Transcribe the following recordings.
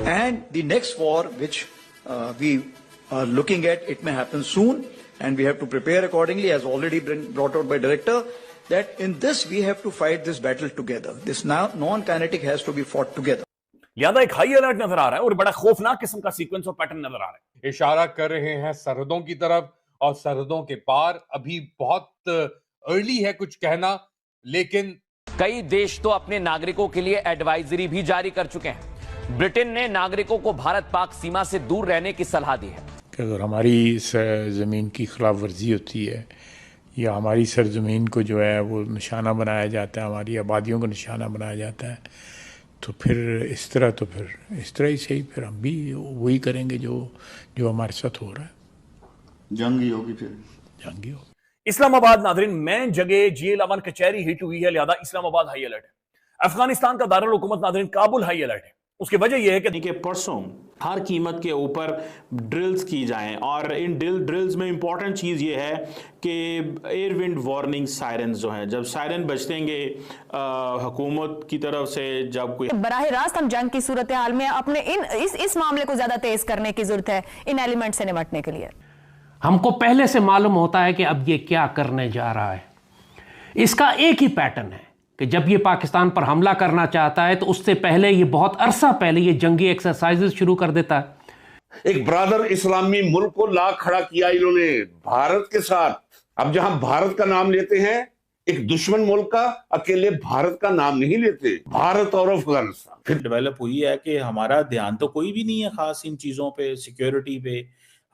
And the next war, which we are looking at, it may happen soon, and we have to prepare accordingly, as already been brought out by Director, that in this we have to fight this battle together. This non-kinetic has to be fought together. लिहाजा एक high alert नजर आ रहा है और बड़ा खौफनाक किस्म का सीक्वेंस और पैटर्न नजर आ रहा है। इशारा कर रहे हैं सरहदों की तरफ और सरहदों के पार। अभी बहुत अर्ली है कुछ कहना, लेकिन कई देश तो अपने नागरिकों के लिए एडवाइजरी भी जारी कर चुके हैं। ब्रिटेन ने नागरिकों को भारत पाक सीमा से दूर रहने की सलाह दी है कि अगर हमारी ज़मीन की खिलाफ वर्जी होती है या हमारी सरजमीन को जो है वो निशाना बनाया जाता है, हमारी आबादियों को निशाना बनाया जाता है, तो फिर इस तरह ही सही फिर हम भी वही करेंगे जो हमारे साथ हो रहा है। जंगी होगी, फिर जंगी होगी। इस्लामाबाद नादरीन में जगह G11 कचहरी हिट हुई है, लिहाजा इस्लामाबाद हाई अलर्ट है। अफगानिस्तान का दारुल हुकूमत नादरीन काबुल हाई अलर्ट है। उसकी वजह यह है कि परसों हर कीमत के ऊपर ड्रिल्स की जाएं, और इन ड्रिल्स में इंपॉर्टेंट चीज़ ये है कि एयर विंड वार्निंग सायरन्स जो हैं, जब सायरन बजतेंगे हुकूमत की तरफ से, जब कोई बराह रास्त हम जंग की सूरत हाल में अपने इस मामले को ज्यादा तेज करने की जरूरत है इन एलिमेंट से निपटने के लिए। हमको पहले से मालूम होता है कि अब ये क्या करने जा रहा है। इसका एक ही पैटर्न है कि जब ये पाकिस्तान पर हमला करना चाहता है तो उससे पहले, ये बहुत अरसा पहले, ये जंगी एक्सरसाइजेस शुरू कर देता है। एक ब्रादर इस्लामी मुल्क को ला खड़ा किया इन्होंने भारत के साथ। अब जहां भारत का नाम लेते हैं, एक दुश्मन मुल्क का अकेले भारत का नाम नहीं लेते, भारत और अफगानिस्तान। फिर डेवलप हुई है कि हमारा ध्यान तो कोई भी नहीं है खास इन चीजों पे, सिक्योरिटी पे।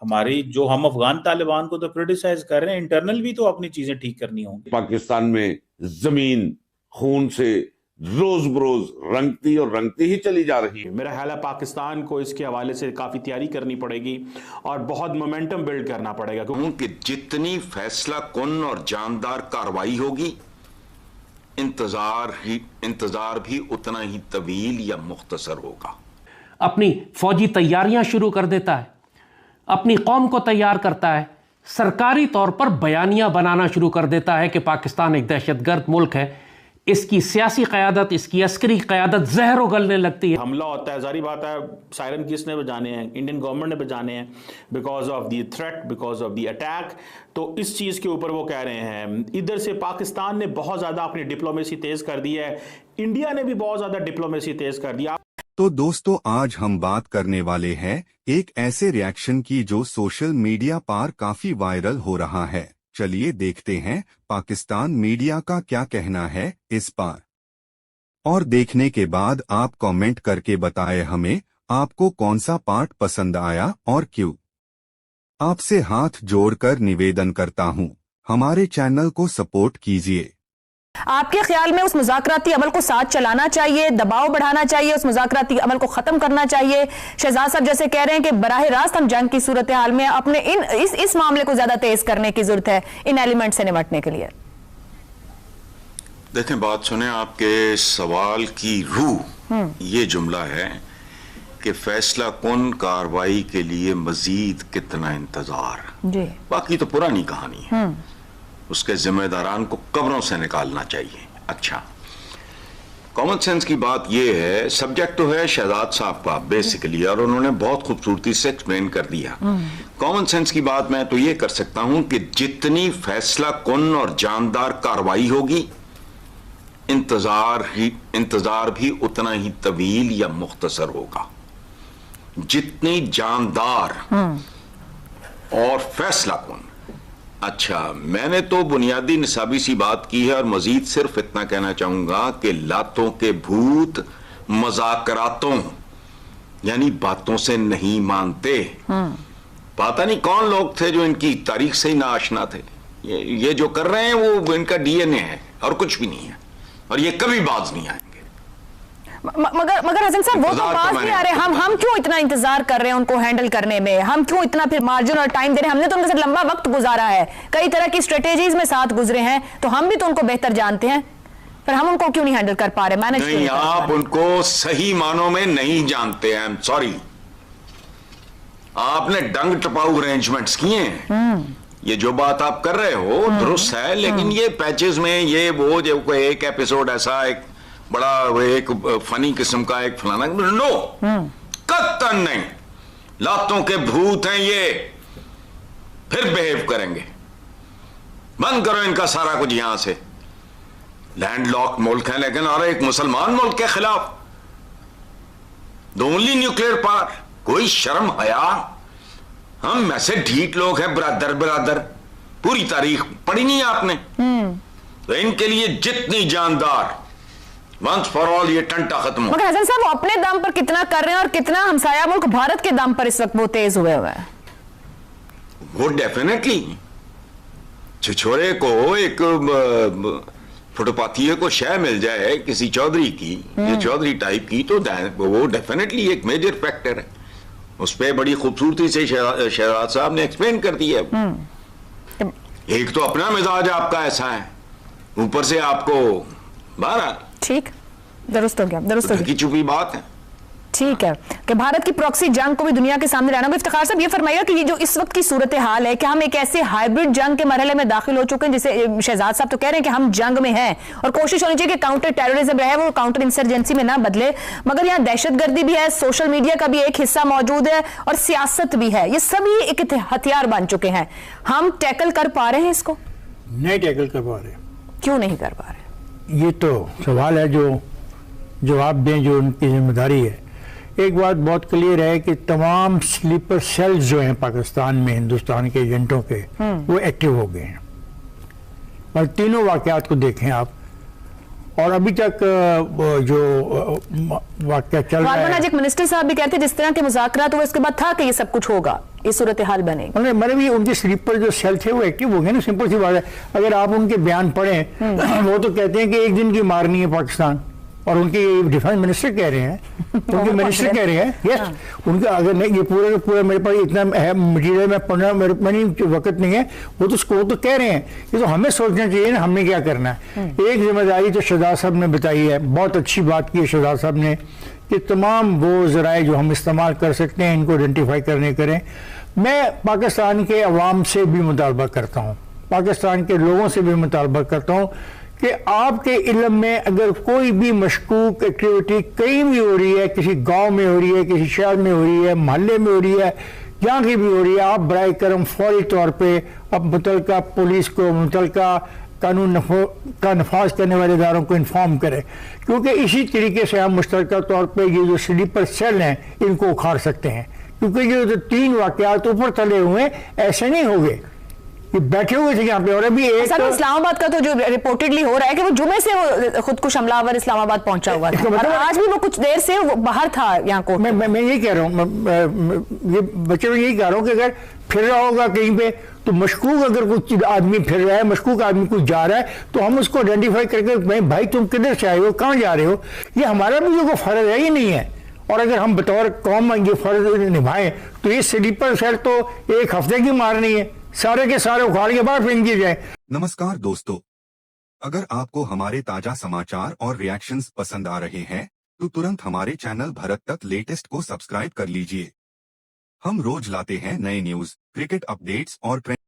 हमारी जो हम अफगान तालिबान को तो क्रिटिसाइज कर रहे हैं, इंटरनल भी तो अपनी चीजें ठीक करनी होंगी। पाकिस्तान में जमीन खून से रोज बरोज रंगती और रंगती ही चली जा रही है। मेरा ख्याल है पाकिस्तान को इसके हवाले से काफी तैयारी करनी पड़ेगी और बहुत मोमेंटम बिल्ड करना पड़ेगा, क्योंकि जितनी फैसला कुन और जानदार कार्रवाई होगी, इंतजार भी उतना ही तवील या मुख्तसर होगा। अपनी फौजी तैयारियां शुरू कर देता है, अपनी कौम को तैयार करता है, सरकारी तौर पर बयानियां बनाना शुरू कर देता है कि पाकिस्तान एक दहशतगर्द मुल्क है। इसकी सियासी क़यादत, इसकी अस्करी क़यादत जहर उगलने लगती है। हमला होता है, जारी बात है, सायरन किसने बजाने हैं? इंडियन गवर्नमेंट ने बजाने हैं, because of the threat, because of the attack. तो इस चीज़ के ऊपर वो कह रहे हैं। इधर से पाकिस्तान ने बहुत ज़्यादा अपनी डिप्लोमेसी तेज़ कर दी है, इंडिया ने भी बहुत ज़्यादा डिप्लोमेसी तेज़ कर दिया। तो दोस्तों, आज हम बात करने वाले हैं एक ऐसे रिएक्शन की जो सोशल मीडिया पर काफी वायरल हो रहा है। चलिए देखते हैं पाकिस्तान मीडिया का क्या कहना है इस पर, और देखने के बाद आप कमेंट करके बताएं हमें आपको कौन सा पार्ट पसंद आया और क्यों। आपसे हाथ जोड़कर निवेदन करता हूं, हमारे चैनल को सपोर्ट कीजिए। आपके ख्याल में उस मुज़ाकराती अमल को साथ चलाना चाहिए, दबाव बढ़ाना चाहिए, उस मुज़ाकराती अमल को खत्म करना चाहिए? शहजाद साहब जैसे कह रहे हैं कि बराह रास्त हम जंग की सूरत हाल में अपने इस मामले को ज्यादा तेज करने की जरूरत है इन एलिमेंट से निपटने के लिए। देखें, बात सुने, आपके सवाल की रूह ये जुमला है कि फैसला कुन कार्रवाई के लिए मजीद कितना इंतजार। जी, बाकी तो पुरानी कहानी है, उसके जिम्मेदारान को कब्रों से निकालना चाहिए। अच्छा, कॉमन सेंस की बात यह है, सब्जेक्ट तो है शहजाद साहब का बेसिकली, और उन्होंने बहुत खूबसूरती से एक्सप्लेन कर दिया। कॉमन सेंस की बात मैं तो ये कर सकता हूं कि जितनी फैसला कुन और जानदार कार्रवाई होगी, इंतजार भी उतना ही तवील या मुख्तसर होगा। जितनी जानदार और फैसला कुन। अच्छा, मैंने तो बुनियादी निसाबी सी बात की है, और मजीद सिर्फ इतना कहना चाहूंगा कि लातों के भूत मजाकरातों यानी बातों से नहीं मानते। पता नहीं कौन लोग थे जो इनकी तारीख से ही ना आशना थे। ये जो कर रहे हैं वो इनका डीएनए है और कुछ भी नहीं है, और ये कभी बाज नहीं आएंगे। मगर हसन साहब, वो तो पास नहीं आ रहे। हम क्यों इतना इंतजार कर रहे हैं उनको हैंडल करने में? हम क्यों इतना फिर मार्जिन और टाइम दे रहे हैं? हमने तो उनके साथ लंबा वक्त गुजारा है, कई तरह की स्ट्रेटेजीज में साथ गुजरे हैं, तो हम भी तो उनको बेहतर जानते हैं, पर हम उनको क्यों नहीं हैंडल कर पा रहे? मैनेज नहीं, आप उनको सही मानों में नहीं जानते हैं। सॉरी, आपने डंग टपाऊ अरेंजमेंट्स किए हैं। ये जो बात आप कर रहे हो दुरुस्त है, लेकिन ये पैचेस में ये वो जो एक एपिसोड ऐसा, एक बड़ा एक फनी किस्म का, एक फलाना, नो, कत कतन नहीं, लातों के भूत हैं ये, फिर बिहेव करेंगे। बंद करो इनका सारा कुछ यहां से। लैंडलॉक मुल्क है लेकिन और एक मुसलमान मुल्क के खिलाफ, द ओनली न्यूक्लियर पावर। कोई शर्म हया। हम ऐसे ढीठ लोग हैं, ब्रदर। पूरी तारीख पढ़ी नहीं आपने? तो इनके लिए जितनी जानदार, वंस फॉर ऑल ये टंटा खत्म हो। मगर हसन साहब, वो अपने दम पर कितना कर रहे हैं और कितना हमसाया मुल्क भारत के दम पर इस वक्त वो तेज हुए हुए हैं? वो डेफिनेटली छिछोरे को एक फुटपाथिये को शय मिल जाए किसी चौधरी की, ये चौधरी टाइप की, तो वो डेफिनेटली एक मेजर फैक्टर है। उस पर बड़ी खूबसूरती से शहजाद साहब ने एक्सप्लेन कर दिया। एक तो अपना मिजाज आपका ऐसा है, ऊपर से आपको बारह। ठीक, दुरुस्त हो गया, दुरुस्त हो गया। चुपी बात है। ठीक है कि भारत की प्रॉक्सी जंग को भी दुनिया के सामने लाना। इफ्तिखार साहब, ये फरमाइएगा कि ये जो इस वक्त की सूरत हाल है कि हम एक ऐसे हाइब्रिड जंग के मरहले में दाखिल हो चुके हैं, जिसे शहजाद साहब तो कह रहे हैं कि हम जंग में हैं और कोशिश होनी चाहिए कि काउंटर टेररिज्म रहे, वो काउंटर इंसर्जेंसी में ना बदले, मगर यहाँ दहशतगर्दी भी है, सोशल मीडिया का भी एक हिस्सा मौजूद है और सियासत भी है। ये सभी एक हथियार बन चुके हैं। हम टैकल कर पा रहे हैं इसको? नहीं टैकल कर पा रहे। क्यों नहीं कर पा रहे? ये तो सवाल है जो जवाब दें, जो उनकी जिम्मेदारी है। एक बात बहुत क्लियर है कि तमाम स्लीपर सेल्स जो हैं पाकिस्तान में हिंदुस्तान के एजेंटों के, वो एक्टिव हो गए हैं और तीनों वाकयात को देखें आप। और अभी तक जो वाकया चल रहा है, एक मिनिस्टर साहब भी कहते हैं जिस तरह के मुज़ाकरात हुए इसके बाद था कि ये सब कुछ होगा, ये सूरत हाल बनेगी। मतलब भी उनके स्लीपर जो सेल थे वो एक्टिव हो गए ना, सिंपल सी बात है। अगर आप उनके बयान पढ़ें वो तो कहते हैं कि एक दिन की मारनी है पाकिस्तान, और उनके डिफेंस मिनिस्टर कह रहे हैं, उनके मिनिस्टर कह रहे हैं, यस उनका अगर नहीं, ये पूरा पूरा मेरे पास इतना मटीरियल में पढ़ना मेरे पास वक्त नहीं है, वो तो कह रहे हैं। ये तो हमें सोचना चाहिए ना, हमने क्या करना है। एक जिम्मेदारी तो शहजाद साहब ने बताई है, बहुत अच्छी बात की है शहजाद साहब ने कि तमाम वो ज़राए जो हम इस्तेमाल कर सकते हैं इनको आइडेंटिफाई करें। मैं पाकिस्तान के अवाम से भी मुतालबा करता हूँ, पाकिस्तान के लोगों से भी मुतालबा करता हूँ कि आपके इल्म में अगर कोई भी मशकूक एक्टिविटी कहीं भी हो रही है, किसी गांव में हो रही है, किसी शहर में हो रही है, मोहल्ले में हो रही है, जहाँ की भी हो रही है, आप बराए करम फौरी तौर पे अब मुतलका पुलिस को, मुतलका कानून का नफाज करने वाले इदारों को इन्फॉर्म करें, क्योंकि इसी तरीके से हम मुश्तरका तौर पर ये जो स्लीपर सेल हैं इनको उखाड़ सकते हैं। क्योंकि ये जो तीन वाकयात ऊपर तले हुए ऐसे नहीं हो गए, ये बैठे हुए थे यहाँ पे। और अभी एक इस्लामाबाद का तो जो रिपोर्टेडली हो रहा है कि वो जुमे से वो खुदकुश हमलावर इस्लामाबाद पहुंचा हुआ था, मतलब आज भी वो कुछ देर से वो बाहर था यहाँ को। मैं यही कह रहा हूँ, ये बच्चे में यही कह रहा हूँ कि अगर फिर रहा होगा कहीं पे तो मशकूक, अगर कुछ आदमी फिर रहा है, मशकूक आदमी कुछ जा रहा है, तो हम उसको आइडेंटिफाई करके भाई तुम किधर से आए हो, कहाँ जा रहे हो, ये हमारा भी जो फर्ज है ये नहीं है। और अगर हम बतौर कौम ये फर्ज निभाएं तो ये स्लीपर सेल तो एक हफ्ते की मारनी है, सारे के सारे उखाड़ के बाहर फेंक दिए जाए। नमस्कार दोस्तों, अगर आपको हमारे ताजा समाचार और रिएक्शंस पसंद आ रहे हैं तो तुरंत हमारे चैनल भारत तक लेटेस्ट को सब्सक्राइब कर लीजिए। हम रोज लाते हैं नए न्यूज, क्रिकेट अपडेट्स और ट्रेंड